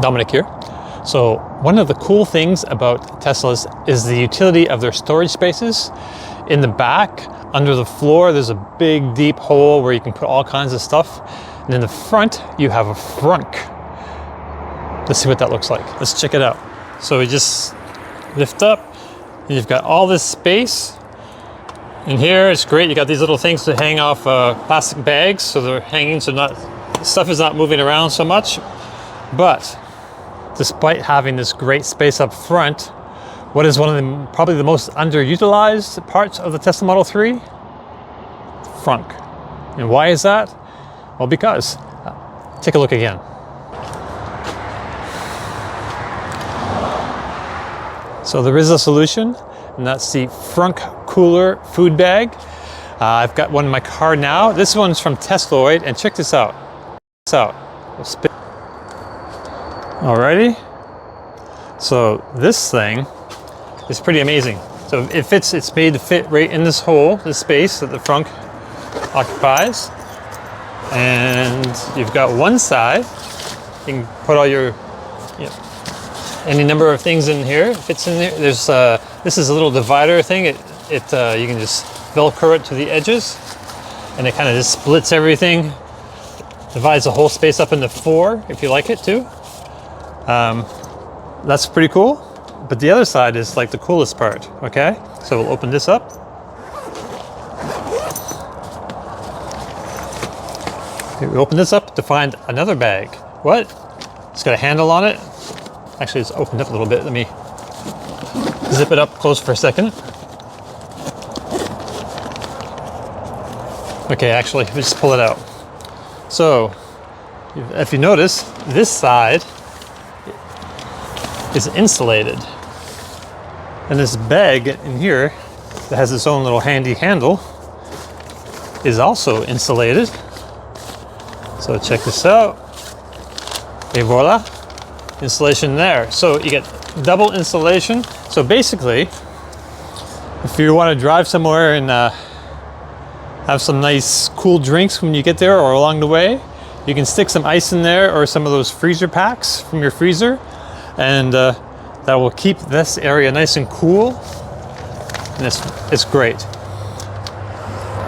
Dominic here. So one of the cool things about Teslas is the utility of their storage spaces. In the back, under the floor, there's a big deep hole where you can put all kinds of stuff. And in the front, you have a frunk. Let's see what that looks like. Let's check it out. So we just lift up, and you've got all this space. In here, it's great. You got these little things to hang off plastic bags, so they're hanging, so stuff is not moving around so much. But despite having this great space up front, what is one of the probably the most underutilized parts of the Tesla Model 3? Frunk. And why is that? Well, because take a look again. So there is a solution, and that's the Frunk Cooler Food Bag. I've got one in my car now. This one's from Tesloid, and check this out. Alrighty. So this thing is pretty amazing. So it's made to fit right in this hole, this space that the frunk occupies. And you've got one side, you can put all your, any number of things in here. It fits in there. There's this is a little divider thing. You can just Velcro it to the edges, and it kind of just splits everything. Divides the whole space up into 4 if you like it too. That's pretty cool. But the other side is like the coolest part. Okay, so we'll open this up. Okay, we open this up to find another bag. What? It's got a handle on it. Actually, it's opened up a little bit. Let me zip it up close for a second. Okay, actually, we just pull it out. So, if you notice, this side is insulated. And this bag in here that has its own little handy handle is also insulated. So check this out. Et voila. Insulation there. So you get double insulation. So basically, if you want to drive somewhere and have some nice cool drinks when you get there or along the way, you can stick some ice in there or some of those freezer packs from your freezer, and that will keep this area nice and cool. And it's great.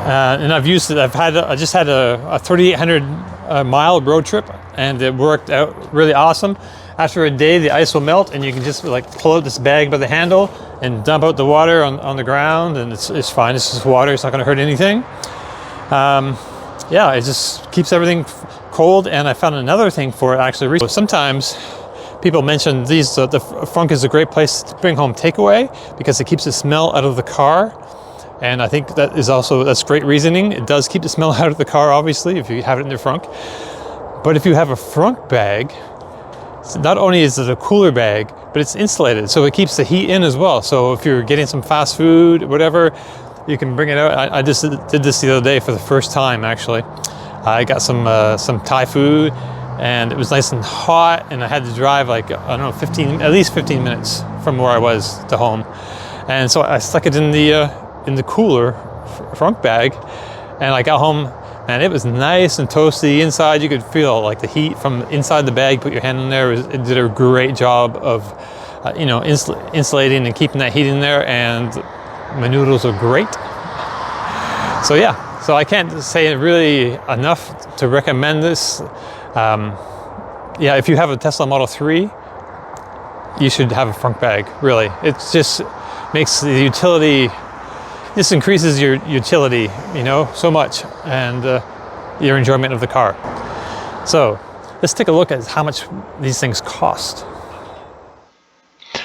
And I've used it. I just had a 3,800 mile road trip, and it worked out really awesome. After a day, the ice will melt, and you can just like pull out this bag by the handle and dump out the water on the ground, and it's fine. It's just water. It's not going to hurt anything. Yeah, it just keeps everything cold. And I found another thing for it actually. Sometimes people mention the Frunk is a great place to bring home takeaway because it keeps the smell out of the car. And I think that's great reasoning. It does keep the smell out of the car, obviously, if you have it in the Frunk. But if you have a Frunk bag, not only is it a cooler bag, but it's insulated, so it keeps the heat in as well. So if you're getting some fast food, whatever, you can bring it out. I just did this the other day for the first time, actually. I got some Thai food, and it was nice and hot, and I had to drive like, I don't know, at least 15 minutes from where I was to home. And so I stuck it in the cooler Frunk bag, and I got home, and it was nice and toasty inside. You could feel like the heat from inside the bag. Put your hand in there. It did a great job of, insulating and keeping that heat in there. And my noodles are great. So yeah, so I can't say really enough to recommend this. Yeah, if you have a Tesla Model 3, you should have a Frunk bag. Really, it just makes the utility. This increases your utility, so much, and your enjoyment of the car. So let's take a look at how much these things cost.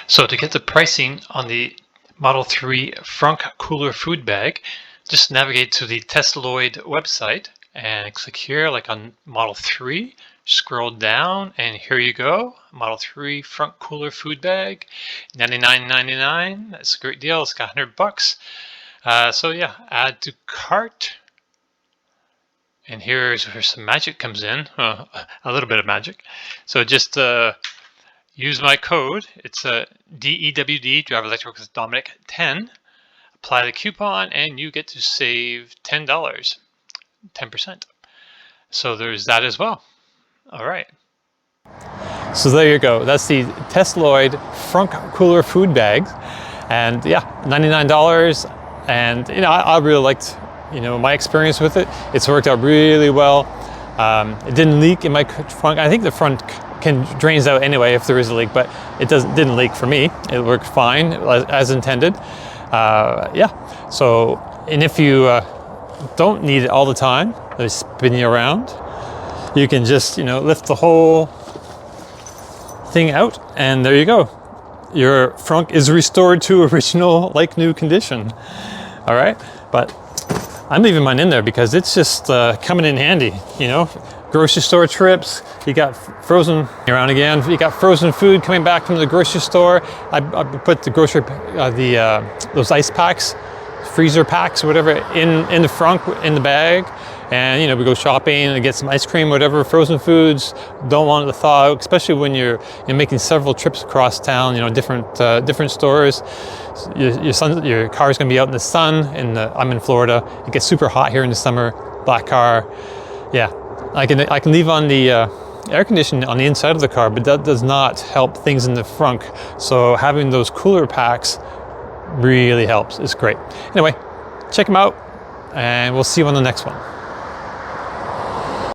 So to get the pricing on the Model 3 Frunk Cooler Food Bag, just navigate to the Tesloid website and click here, like on Model 3. Scroll down, and here you go. Model 3 Frunk Cooler Food Bag, $99.99. That's a great deal. It's got $100. So yeah, add to cart, and here's where some magic comes in, a little bit of magic. So just use my code. It's DEWD, Drive Electric with Dominic 10. Apply the coupon, and you get to save $10, 10%. So there's that as well. All right. So there you go. That's the Tesloid Frunk Cooler Food Bag. And yeah, $99. And you know, I really liked, you know, my experience with it. It's worked out really well. It didn't leak in my front. I think the front drains out anyway if there is a leak, but it didn't leak for me. It worked fine as intended. Yeah. So, and if you don't need it all the time, they spin you around. You can just, you know, lift the whole thing out, and there you go. Your frunk is restored to original, like new condition. All right, but I'm leaving mine in there because it's just coming in handy. You know, grocery store trips. You got frozen around again. You got frozen food coming back from the grocery store. I put the grocery those ice packs, freezer packs, or whatever, in the frunk in the bag. And you know, we go shopping and get some ice cream, whatever, frozen foods. Don't want it to thaw out, especially when you're making several trips across town. You know, different stores. Your car's going to be out in the sun. I'm in Florida. It gets super hot here in the summer. Black car. Yeah, I can leave on the air conditioning on the inside of the car, but that does not help things in the frunk. So having those cooler packs really helps. It's great. Anyway, check them out, and we'll see you on the next one.